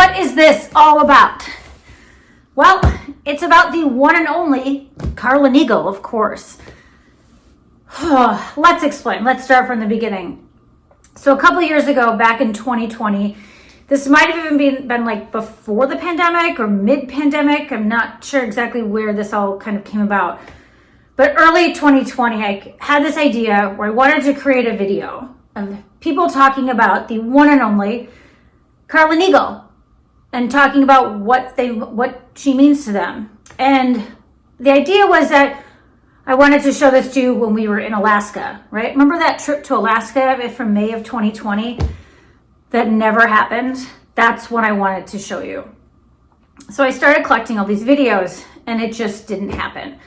what is this all about? Well, it's about the one and only Carla Nigl, of course. Let's explain. Let's start from the beginning. So a couple of years ago, back in 2020, this might have even been like before the pandemic or mid-pandemic. I'm not sure exactly where this all kind of came about. But early 2020, I had this idea where I wanted to create a video of people talking about the one and only Carla Nigl and talking about what she means to them. And the idea was that I wanted to show this to you when we were in Alaska, right? Remember that trip to Alaska from May of 2020 that never happened? That's what I wanted to show you. So I started collecting all these videos and it just didn't happen.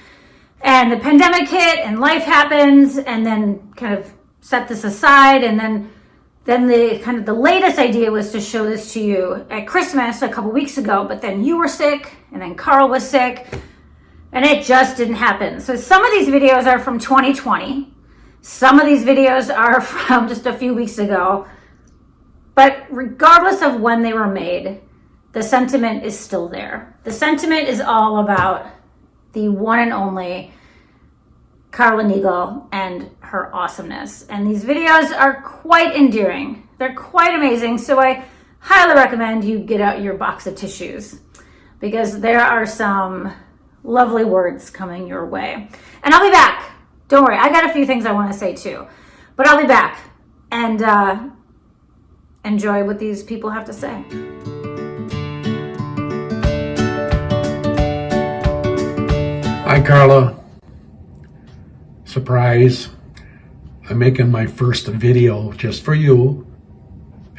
And the pandemic hit and life happens, and then kind of set this aside. And then the latest idea was to show this to you at Christmas a couple weeks ago, but then you were sick and then Carl was sick and it just didn't happen. So some of these videos are from 2020. Some of these videos are from just a few weeks ago, but regardless of when they were made, the sentiment is still there. The sentiment is all about the one and only Carla Nigl and her awesomeness. And these videos are quite endearing. They're quite amazing. So I highly recommend you get out your box of tissues because there are some lovely words coming your way. And I'll be back. Don't worry. I got a few things I want to say too, but I'll be back and enjoy what these people have to say. Hi, Carla. Surprise. I'm making my first video just for you.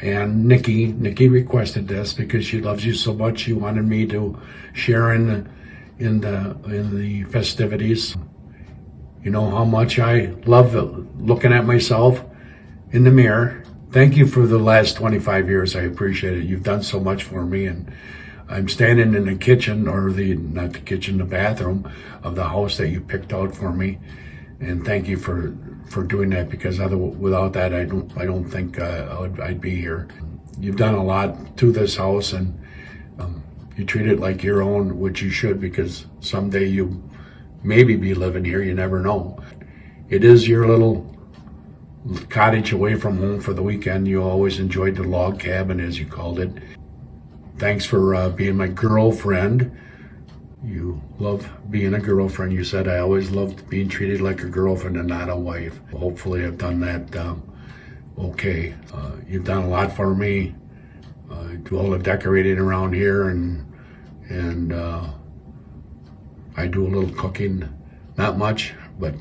And Nikki requested this because she loves you so much. She wanted me to share in the festivities. You know how much I love looking at myself in the mirror. Thank you for the last 25 years. I appreciate it. You've done so much for me, and I'm standing in the kitchen, or the bathroom of the house that you picked out for me. And thank you for doing that, because without that, I don't think I'd be here. You've done a lot to this house, and you treat it like your own, which you should, because someday you maybe be living here. You never know. It is your little cottage away from home for the weekend. You always enjoyed the log cabin, as you called it. Thanks for being my girlfriend. You love being a girlfriend. You said I always loved being treated like a girlfriend and not a wife. Hopefully I've done that okay. You've done a lot for me. I do all the decorating around here, and I do a little cooking. Not much, but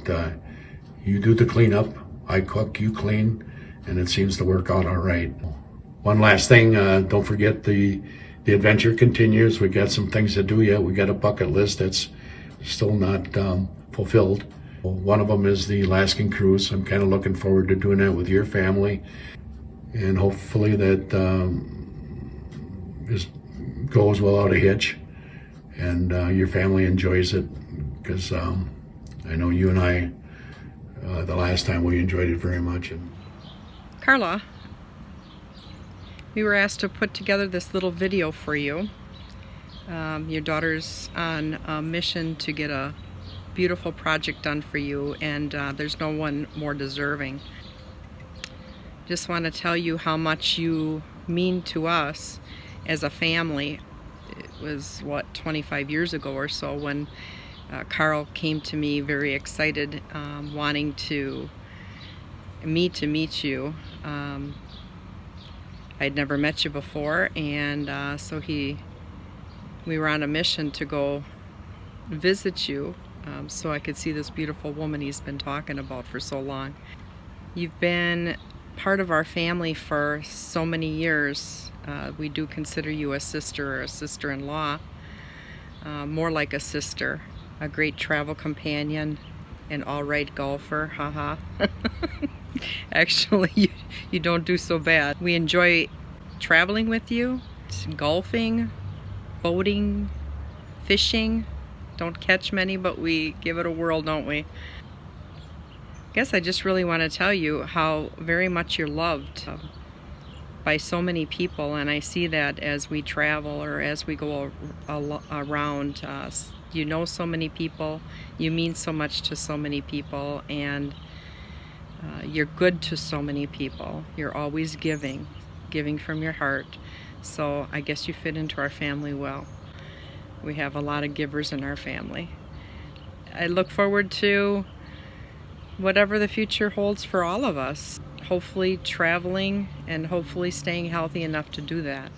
you do the cleanup. I cook, you clean, and it seems to work out all right. One last thing, don't forget the adventure continues. We got some things to do yet. We got a bucket list that's still not fulfilled. One of them is the Alaskan cruise. I'm kind of looking forward to doing that with your family, and hopefully that goes without a hitch, and your family enjoys it, because I know you and I, the last time we enjoyed it very much. Carla, we were asked to put together this little video for you. Your daughter's on a mission to get a beautiful project done for you, and there's no one more deserving. Just want to tell you how much you mean to us as a family. It was, 25 years ago or so when Carl came to me very excited, wanting me to meet you. I'd never met you before, and so we were on a mission to go visit you, so I could see this beautiful woman he's been talking about for so long. You've been part of our family for so many years. We do consider you a sister or a sister-in-law, more like a sister, a great travel companion, an all-right golfer, haha. Actually, you don't do so bad. We enjoy traveling with you, golfing, boating, fishing. Don't catch many, but we give it a whirl, don't we? I guess I just really want to tell you how very much you're loved by so many people, and I see that as we travel or as we go around. You know so many people, you mean so much to so many people, and you're good to so many people. You're always giving from your heart. So I guess you fit into our family well. We have a lot of givers in our family. I look forward to whatever the future holds for all of us. Hopefully traveling and hopefully staying healthy enough to do that.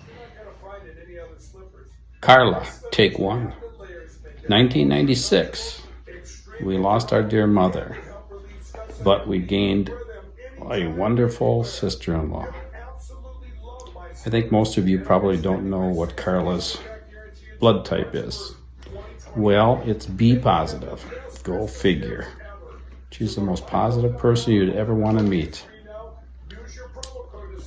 Carla, take one. 1996. We lost our dear mother, but we gained a wonderful sister-in-law. I think most of you probably don't know what Carla's blood type is. Well, it's B positive. Go figure. She's the most positive person you'd ever want to meet.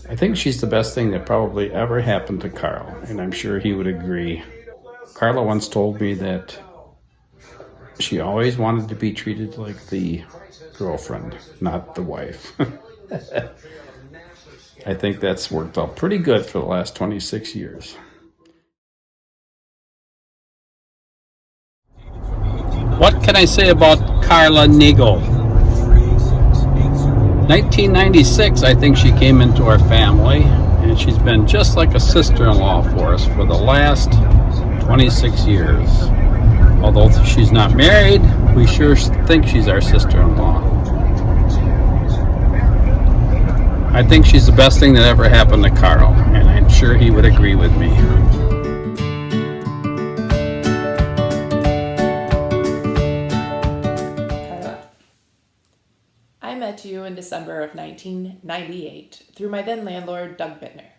I think she's the best thing that probably ever happened to Carl, and I'm sure he would agree. Carla once told me that she always wanted to be treated like the girlfriend, not the wife. I think that's worked out pretty good for the last 26 years. What can I say about Carla Nigl? 1996, I think she came into our family, and she's been just like a sister-in-law for us for the last 26 years. Although she's not married, we sure think she's our sister-in-law. I think she's the best thing that ever happened to Carl, and I'm sure he would agree with me. I met you in December of 1998 through my then landlord, Doug Bittner.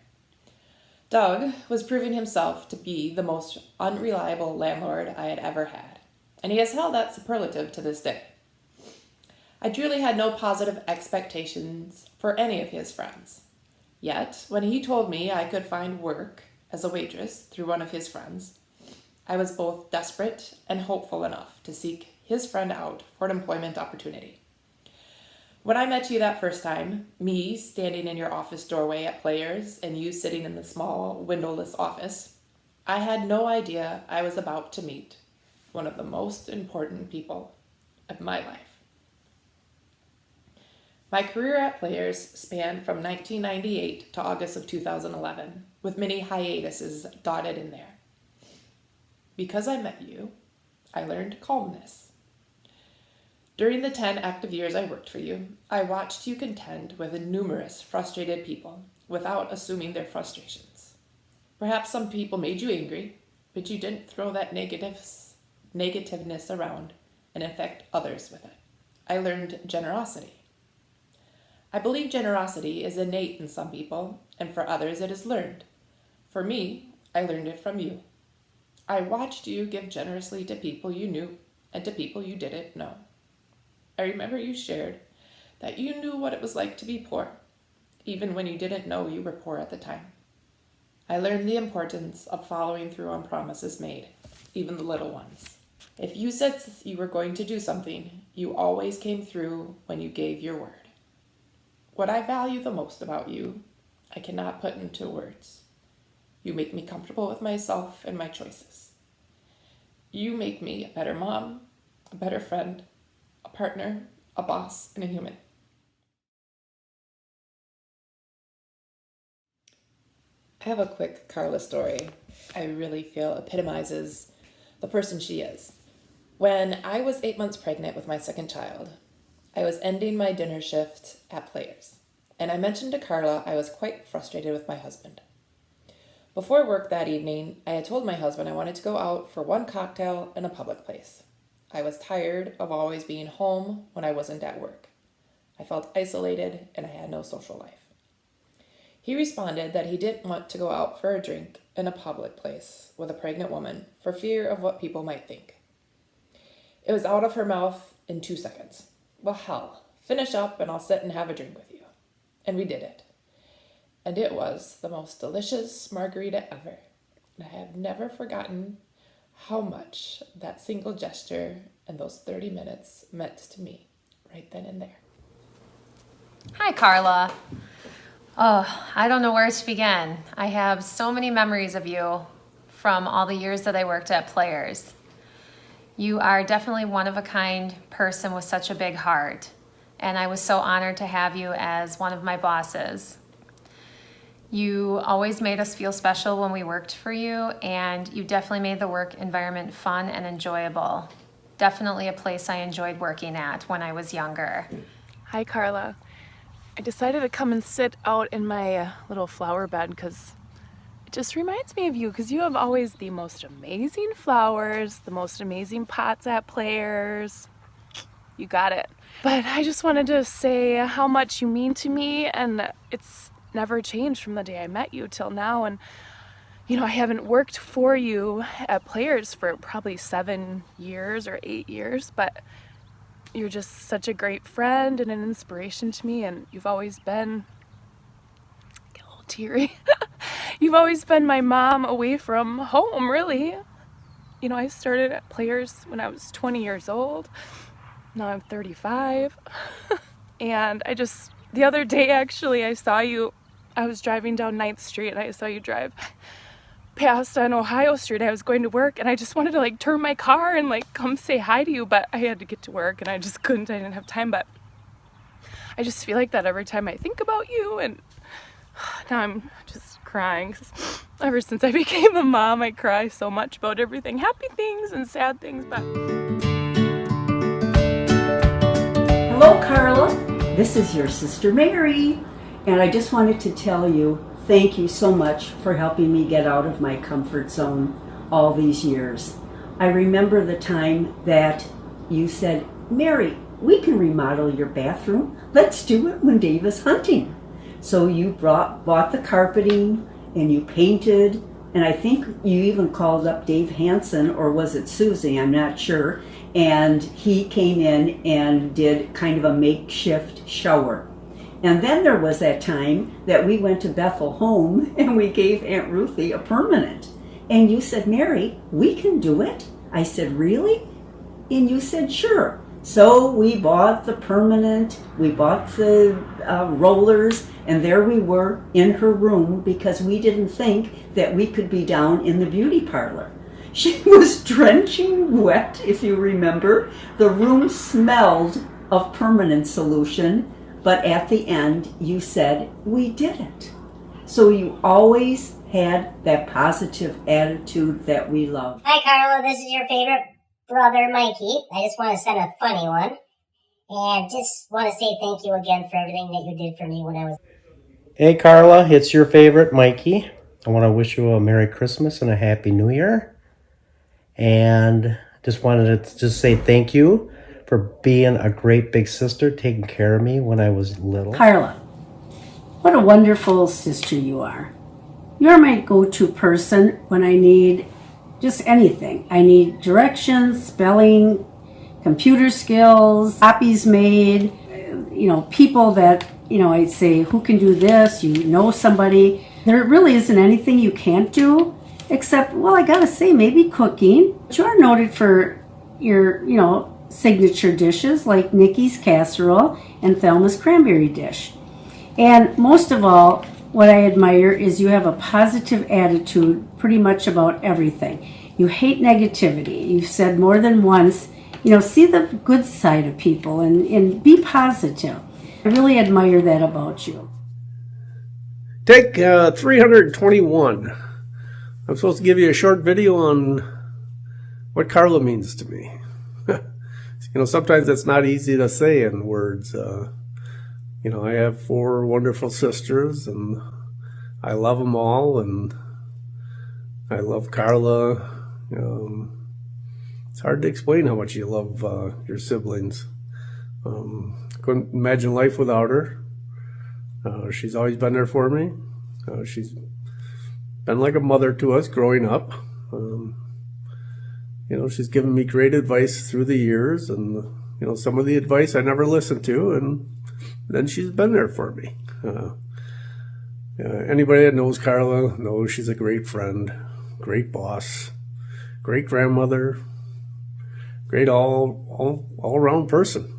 Doug was proving himself to be the most unreliable landlord I had ever had, and he has held that superlative to this day. I truly had no positive expectations for any of his friends. Yet, when he told me I could find work as a waitress through one of his friends, I was both desperate and hopeful enough to seek his friend out for an employment opportunity. When I met you that first time, me standing in your office doorway at Players and you sitting in the small windowless office, I had no idea I was about to meet one of the most important people of my life. My career at Players spanned from 1998 to August of 2011, with many hiatuses dotted in there. Because I met you, I learned calmness. During the 10 active years I worked for you, I watched you contend with numerous frustrated people without assuming their frustrations. Perhaps some people made you angry, but you didn't throw that negativeness around and infect others with it. I learned generosity. I believe generosity is innate in some people, and for others it is learned. For me, I learned it from you. I watched you give generously to people you knew and to people you didn't know. I remember you shared that you knew what it was like to be poor, even when you didn't know you were poor at the time. I learned the importance of following through on promises made, even the little ones. If you said you were going to do something, you always came through when you gave your word. What I value the most about you, I cannot put into words. You make me comfortable with myself and my choices. You make me a better mom, a better friend, a partner, a boss, and a human. I have a quick Carla story I really feel epitomizes the person she is. When I was 8 months pregnant with my second child, I was ending my dinner shift at Players, and I mentioned to Carla I was quite frustrated with my husband. Before work that evening, I had told my husband I wanted to go out for one cocktail in a public place. I was tired of always being home when I wasn't at work. I felt isolated and I had no social life. He responded that he didn't want to go out for a drink in a public place with a pregnant woman for fear of what people might think. It was out of her mouth in 2 seconds. Well, hell, finish up and I'll sit and have a drink with you. And we did it. And it was the most delicious margarita ever. And I have never forgotten how much that single gesture and those 30 minutes meant to me right then and there. Hi, Carla. Oh, I don't know where to begin. I have so many memories of you from all the years that I worked at Players. You are definitely one of a kind person with such a big heart, and I was so honored to have you as one of my bosses. You always made us feel special when we worked for you, and you definitely made the work environment fun and enjoyable. Definitely a place I enjoyed working at when I was younger. Hi, Carla. I decided to come and sit out in my little flower bed because it just reminds me of you, because you have always the most amazing flowers, the most amazing pots at Players. You got it. But I just wanted to say how much you mean to me, and it's never changed from the day I met you till now. And you know, I haven't worked for you at Players for probably 7 years or 8 years, but you're just such a great friend and an inspiration to me, and you've always been, get a little teary, you've always been my mom away from home, really. You know, I started at Players when I was 20 years old. Now I'm 35. And the other day actually, I saw you, I was driving down 9th Street and I saw you drive past on Ohio Street. I was going to work and I just wanted to like turn my car and like come say hi to you, but I had to get to work and I just couldn't. I didn't have time, but I just feel like that every time I think about you, and now I'm just crying. Ever since I became a mom, I cry so much about everything, happy things and sad things, but... Hello, Carla. This is your sister Mary, and I just wanted to tell you thank you so much for helping me get out of my comfort zone all these years. I remember the time that you said, Mary, we can remodel your bathroom. Let's do it when Dave is hunting. So you bought the carpeting and you painted, and I think you even called up Dave Hansen, or was it Susie? I'm not sure. And he came in and did kind of a makeshift shower. And then there was that time that we went to Bethel Home and we gave Aunt Ruthie a permanent. And you said, Mary, we can do it. I said, really? And you said, sure. So we bought the permanent, we bought the rollers, and there we were in her room because we didn't think that we could be down in the beauty parlor. She was drenching wet, if you remember. The room smelled of permanent solution. But at the end, you said, we did it. So you always had that positive attitude that we love. Hi, Carla. This is your favorite brother, Mikey. I just want to send a funny one. And just want to say thank you again for everything that you did for me when I was... Hey, Carla. It's your favorite, Mikey. I want to wish you a Merry Christmas and a Happy New Year. And just wanted to just say thank you for being a great big sister, taking care of me when I was little. Carla, what a wonderful sister you are. You're my go-to person when I need just anything. I need directions, spelling, computer skills, copies made, people that, I say, who can do this? You know somebody. There really isn't anything you can't do, except, well, I gotta say, maybe cooking. But you are noted for your, signature dishes like Nikki's casserole and Thelma's cranberry dish. And most of all, what I admire is you have a positive attitude pretty much about everything. You hate negativity. You've said more than once, see the good side of people and be positive. I really admire that about you. Take 321. I'm supposed to give you a short video on what Carla means to me. Sometimes it's not easy to say in words. I have 4 wonderful sisters, and I love them all, and I love Carla. It's hard to explain how much you love your siblings. Couldn't imagine life without her. She's always been there for me. She's been like a mother to us growing up. She's given me great advice through the years, and, some of the advice I never listened to, and then she's been there for me. Anybody that knows Carla knows she's a great friend, great boss, great grandmother, great all-around person.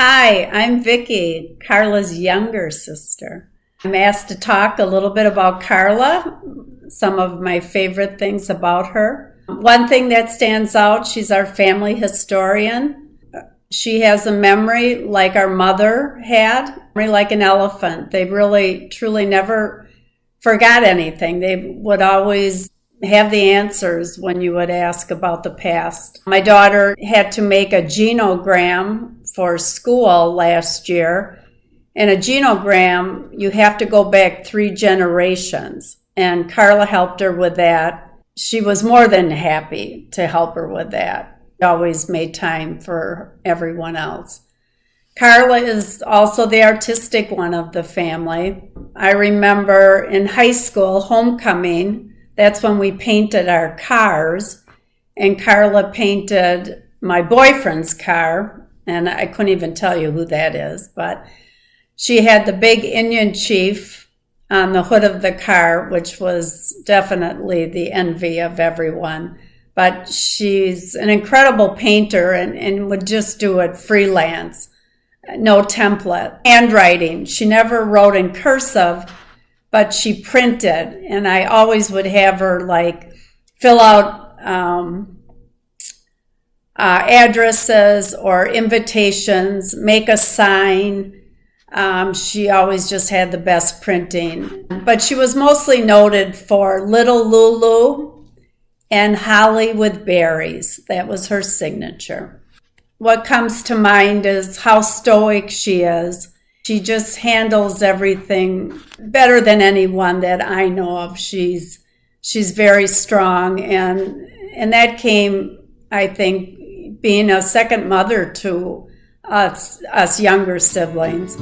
Hi, I'm Vicki, Carla's younger sister. I'm asked to talk a little bit about Carla, some of my favorite things about her. One thing that stands out, she's our family historian. She has a memory like our mother had, memory like an elephant. They really, truly never forgot anything. They would always have the answers when you would ask about the past. My daughter had to make a genogram for school last year. In a genogram, you have to go back 3 generations, and Carla helped her with that. She was more than happy to help her with that. She always made time for everyone else. Carla is also the artistic one of the family. I remember in high school, homecoming, that's when we painted our cars, and Carla painted my boyfriend's car, and I couldn't even tell you who that is, but she had the big Indian chief on the hood of the car, which was definitely the envy of everyone. But she's an incredible painter and would just do it freelance, no template. Handwriting, she never wrote in cursive, but she printed, and I always would have her like fill out addresses or invitations, make a sign. She always just had the best printing. But she was mostly noted for Little Lulu and Holly with Berries. That was her signature. What comes to mind is how stoic she is. She just handles everything better than anyone that I know of. She's very strong, and that came, I think, being a second mother to us younger siblings.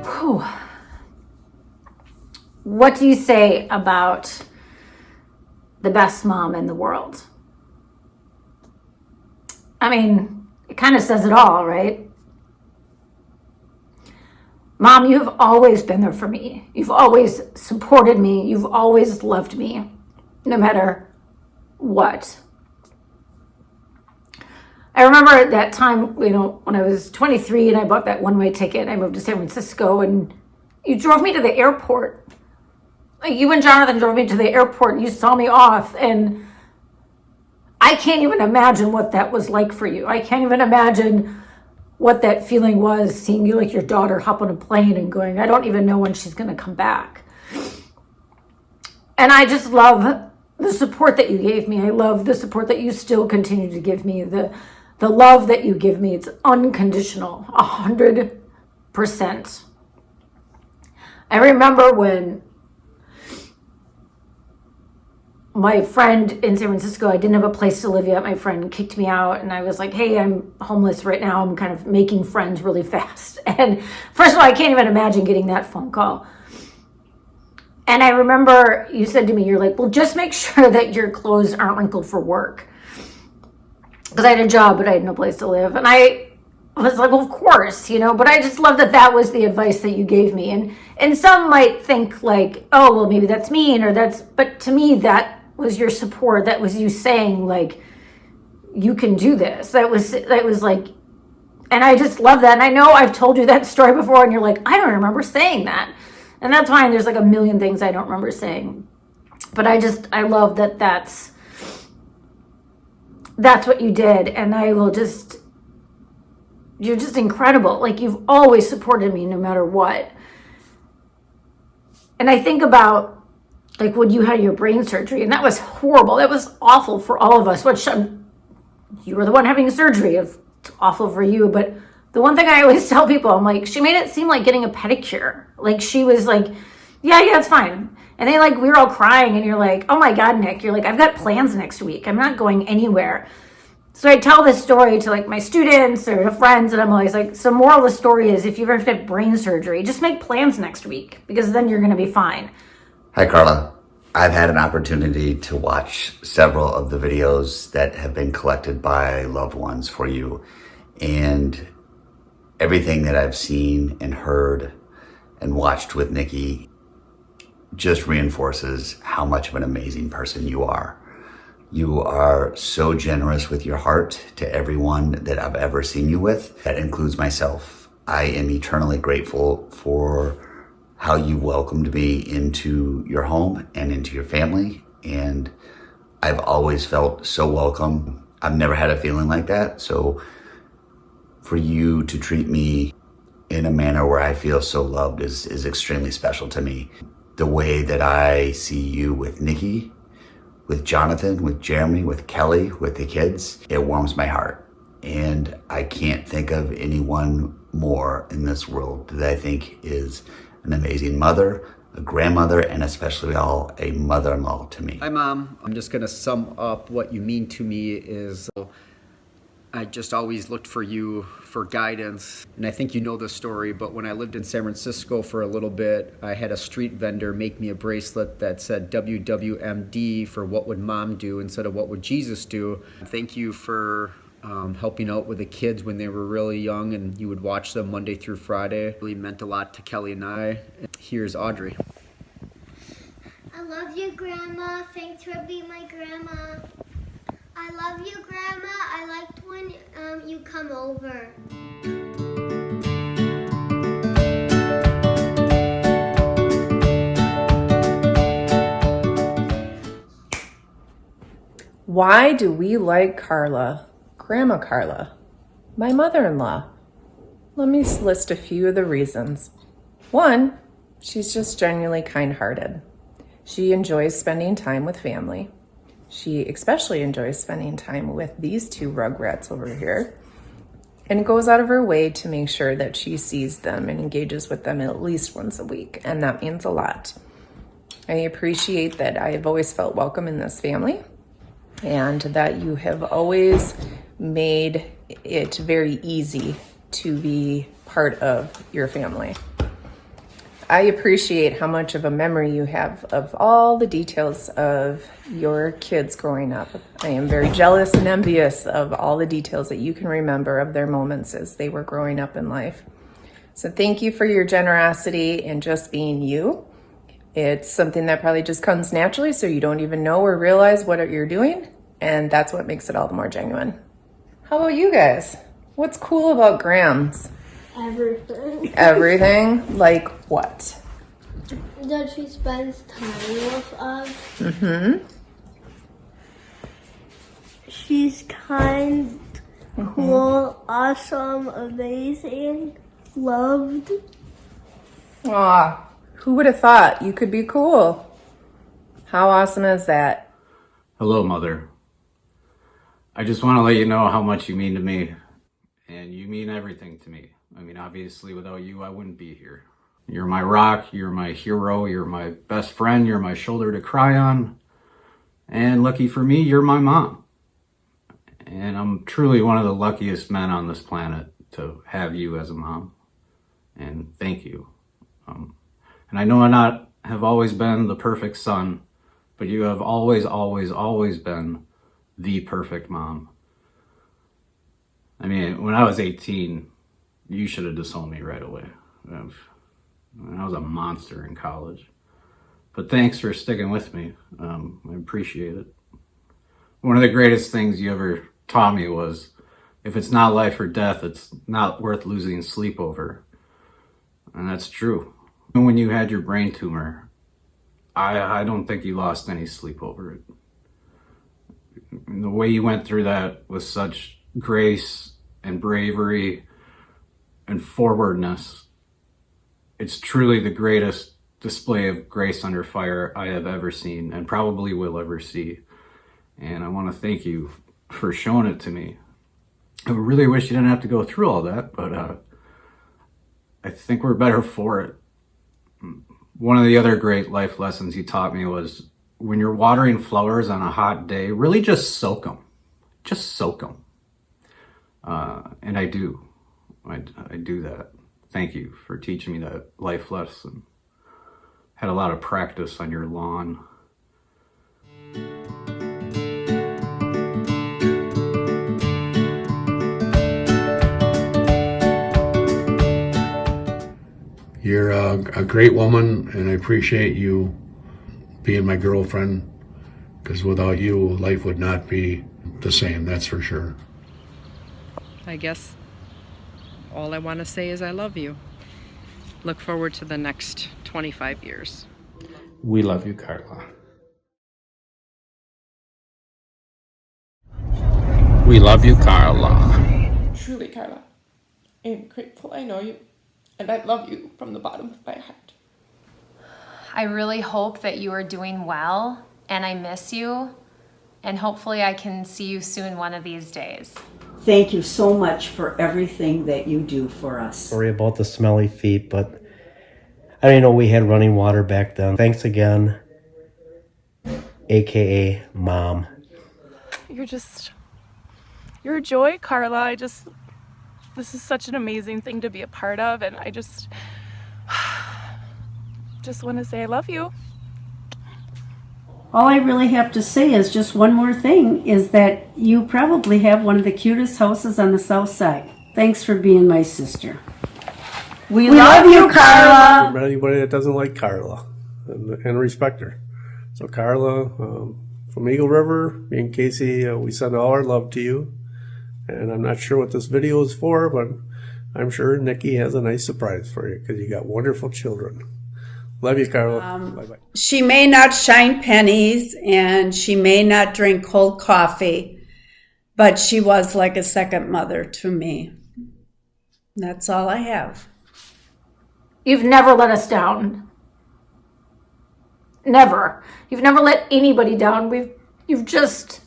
Whew. What do you say about the best mom in the world? I mean, it kind of says it all, right? Mom, you've always been there for me. You've always supported me. You've always loved me, no matter what. I remember that time, when I was 23 and I bought that one-way ticket. I moved to San Francisco, and you drove me to the airport. Like, you and Jonathan drove me to the airport, and you saw me off, and I can't even imagine what that was like for you. I can't even imagine what that feeling was, seeing you like your daughter hop on a plane and going, I don't even know when she's going to come back. And I just love the support that you gave me. I love the support that you still continue to give me. The love that you give me, it's unconditional, 100%. I remember when my friend in San Francisco, I didn't have a place to live yet. My friend kicked me out, and I was like, hey, I'm homeless right now. I'm kind of making friends really fast. And first of all, I can't even imagine getting that phone call. And I remember you said to me, you're like, well, just make sure that your clothes aren't wrinkled for work. Because I had a job, but I had no place to live. And I was like, well, of course, but I just love that was the advice that you gave me. And some might think like, oh, well, maybe that's mean but to me, that was your support. That was you saying like, you can do this. That was like, and I just love that. And I know I've told you that story before, and you're like, I don't remember saying that. And that's fine. There's like a million things I don't remember saying, but I love that that's what you did. And you're just incredible. Like, you've always supported me no matter what. And I think about like when you had your brain surgery, and that was horrible. That was awful for all of us, which you were the one having surgery. It's awful for you. But the one thing I always tell people, I'm like, she made it seem like getting a pedicure. Like, she was like, yeah, it's fine. And then we were all crying, and you're like, oh my God, Nick, you're like, I've got plans next week. I'm not going anywhere. So I tell this story to like my students or to friends, and I'm always like, so moral of the story is, if you ever have to have brain surgery, just make plans next week, because then you're going to be fine. Hi, Carla. I've had an opportunity to watch several of the videos that have been collected by loved ones for you. And everything that I've seen and heard and watched with Nikki just reinforces how much of an amazing person you are. You are so generous with your heart to everyone that I've ever seen you with. That includes myself. I am eternally grateful for how you welcomed me into your home and into your family. And I've always felt so welcome. I've never had a feeling like that. So for you to treat me in a manner where I feel so loved is extremely special to me. The way that I see you with Nikki, with Jonathan, with Jeremy, with Kelly, with the kids, it warms my heart. And I can't think of anyone more in this world that I think is an amazing mother, a grandmother, and especially all a mother-in-law to me. Hi, Mom. I'm just going to sum up what you mean to me is I just always looked for you for guidance. And I think you know the story, but when I lived in San Francisco for a little bit, I had a street vendor make me a bracelet that said WWMD for what would Mom do instead of what would Jesus do. Thank you for helping out with the kids when they were really young and you would watch them Monday through Friday. It really meant a lot to Kelly and I. Here's Audrey. I love you, Grandma. Thanks for being my grandma. I love you, Grandma. I liked when you come over. Why do we like Carla? Grandma Carla, my mother-in-law. Let me list a few of the reasons. One, she's just genuinely kind-hearted. She enjoys spending time with family. She especially enjoys spending time with these two rugrats over here and goes out of her way to make sure that she sees them and engages with them at least once a week, and that means a lot. I appreciate that I have always felt welcome in this family and that you have always made it very easy to be part of your family. I appreciate how much of a memory you have of all the details of your kids growing up. I am very jealous and envious of all the details that you can remember of their moments as they were growing up in life. So thank you for your generosity and just being you. It's something that probably just comes naturally, so you don't even know or realize what you're doing, and that's what makes it all the more genuine. How about you guys? What's cool about Grams? Everything. Everything? Like what? That she spends time with us. Mm-hmm. She's kind, cool, awesome, amazing, loved. Aw, who would have thought you could be cool? How awesome is that? Hello, Mother. I just want to let you know how much you mean to me, and you mean everything to me. I mean, obviously, without you, I wouldn't be here. You're my rock, you're my hero, you're my best friend, you're my shoulder to cry on, and lucky for me, you're my mom. And I'm truly one of the luckiest men on this planet to have you as a mom, and thank you. And I know I have always been the perfect son, but you have always, always, always been the perfect mom. I mean, when I was 18, you should have disowned me right away. I was a monster in college. But thanks for sticking with me. I appreciate it. One of the greatest things you ever taught me was, if it's not life or death, it's not worth losing sleep over. And that's true. And when you had your brain tumor, I don't think you lost any sleep over it. And the way you went through that with such grace and bravery and forwardness, it's truly the greatest display of grace under fire I have ever seen and probably will ever see. And I want to thank you for showing it to me. I really wish you didn't have to go through all that, but I think we're better for it. One of the other great life lessons he taught me was, when you're watering flowers on a hot day, really just soak them. Just soak them. And I do. I do that. Thank you for teaching me that life lesson. Had a lot of practice on your lawn. You're a great woman, and I appreciate you being my girlfriend, because without you, life would not be the same, that's for sure. I guess all I want to say is I love you. Look forward to the next 25 years. We love you, Carla. We love you, Carla. Truly, Carla, I am grateful I know you, and I love you from the bottom of my heart. I really hope that you are doing well, and I miss you, and hopefully I can see you soon one of these days. Thank you so much for everything that you do for us. Sorry about the smelly feet, but I didn't know we had running water back then. Thanks again, AKA Mom. You're a joy, Carla. This is such an amazing thing to be a part of, and I just want to say I love you. All I really have to say is just one more thing, is that you probably have one of the cutest houses on the south side. Thanks for being my sister. We love you, Carla. For anybody that doesn't like Carla and respect her. So Carla, from Eagle River, me and Casey, we send all our love to you. And I'm not sure what this video is for, but I'm sure Nikki has a nice surprise for you because you got wonderful children. Love you, Carla. Bye-bye. She may not shine pennies and she may not drink cold coffee, but she was like a second mother to me. That's all I have. You've never let us down. Never. You've never let anybody down. You're just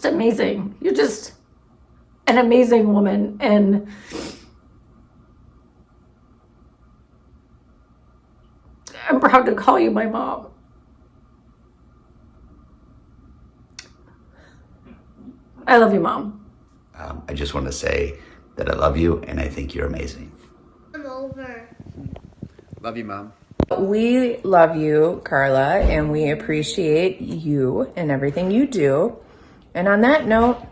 amazing. You're just an amazing woman, and I'm proud to call you my mom. I love you, Mom. I just want to say that I love you and I think you're amazing. I'm over. Love you, Mom. We love you, Carla, and we appreciate you and everything you do. And on that note,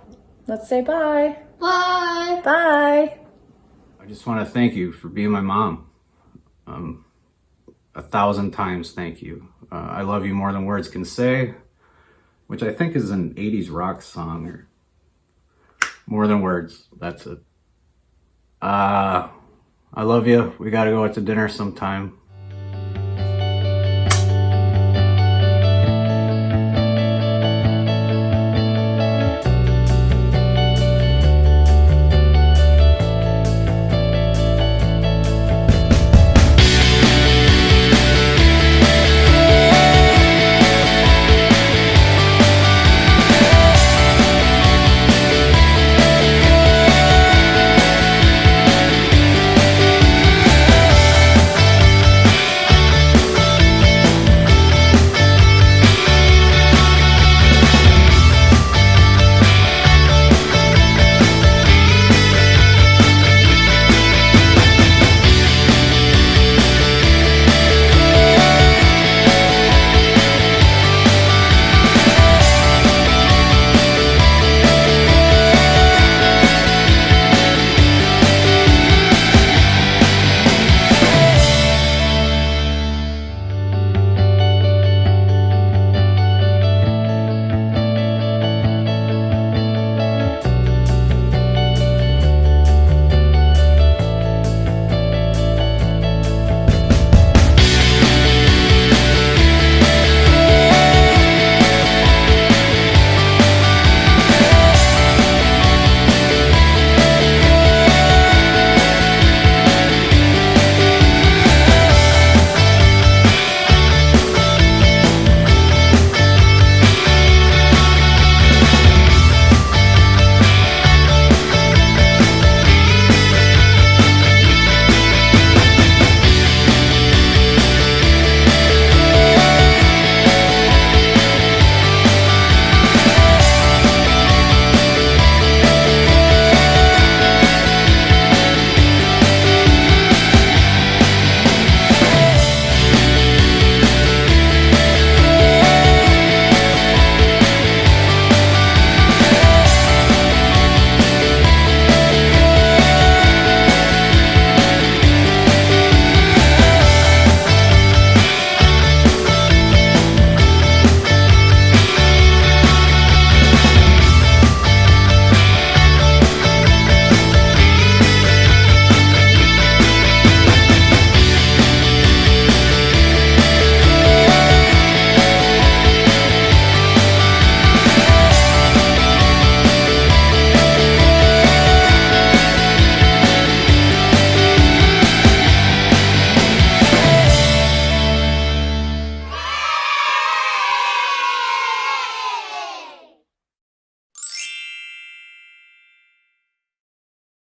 let's say bye. Bye. Bye. I just want to thank you for being my mom. 1,000 times thank you. I love you more than words can say, which I think is an 80s rock song. Or more than words, that's it. I love you. We gotta go out to dinner sometime.